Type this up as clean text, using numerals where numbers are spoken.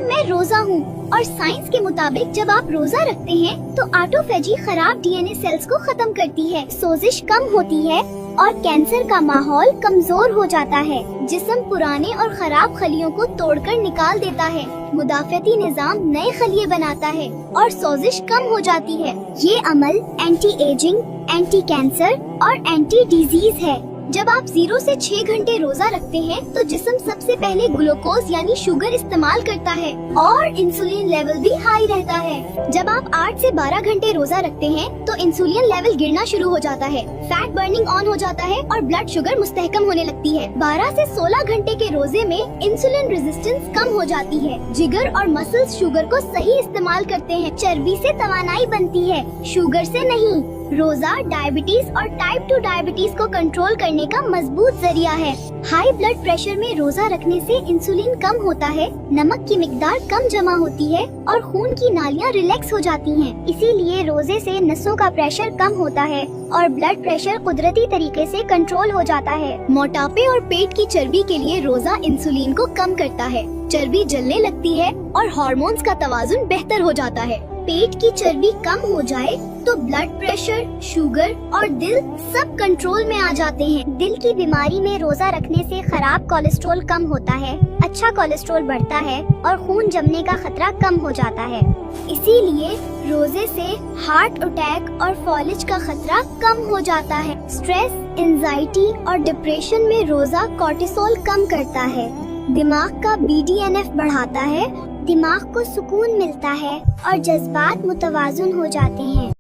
मैं रोजा हूँ और साइंस के मुताबिक जब आप रोजा रखते हैं तो ऑटोफेजी खराब डीएनए सेल्स को खत्म करती है, सोजिश कम होती है और कैंसर का माहौल कमजोर हो जाता है। जिस्म पुराने और खराब खलियों को तोड़कर निकाल देता है, मुदाफ़ती निज़ाम नए खलिए बनाता है और सोजिश कम हो जाती है। ये अमल एंटी एजिंग, एंटी कैंसर और एंटी डिजीज है। जब आप 0 से 6 घंटे रोजा रखते हैं तो जिस्म सबसे पहले ग्लूकोज यानी शुगर इस्तेमाल करता है और इंसुलिन लेवल भी हाई रहता है। जब आप 8 से 12 घंटे रोजा रखते हैं तो इंसुलिन लेवल गिरना शुरू हो जाता है, फैट बर्निंग ऑन हो जाता है और ब्लड शुगर मुस्तहकम होने लगती है। 12 से 16 घंटे के रोजे में इंसुलिन रेजिस्टेंस कम हो जाती है, जिगर और मसल्स शुगर को सही इस्तेमाल करते हैं, चर्बी से तवानाई बनती है, शुगर से नहीं। रोजा डायबिटीज और टाइप 2 डायबिटीज को कंट्रोल करने का मजबूत जरिया है। हाई ब्लड प्रेशर में रोजा रखने से इंसुलिन कम होता है, नमक की मिकदार कम जमा होती है और खून की नालियां रिलैक्स हो जाती हैं। इसीलिए रोजे से नसों का प्रेशर कम होता है और ब्लड प्रेशर कुदरती तरीके से कंट्रोल हो जाता है। मोटापे और पेट की चर्बी के लिए रोजा इंसुलिन को कम करता है, चर्बी जलने लगती है और हार्मोन्स का तवाजुन बेहतर हो जाता है। पेट की चर्बी कम हो जाए तो ब्लड प्रेशर, शुगर और दिल सब कंट्रोल में आ जाते हैं। दिल की बीमारी में रोजा रखने से खराब कोलेस्ट्रॉल कम होता है, अच्छा कोलेस्ट्रॉल बढ़ता है और खून जमने का खतरा कम हो जाता है। इसीलिए रोजे से हार्ट अटैक और फॉलिज का खतरा कम हो जाता है। स्ट्रेस, एंजाइटी और डिप्रेशन में रोजा कोर्टिसोल कम करता है, दिमाग का BDNF बढ़ाता है, दिमाग को सुकून मिलता है और जज्बात मुतवाजुन हो जाते हैं।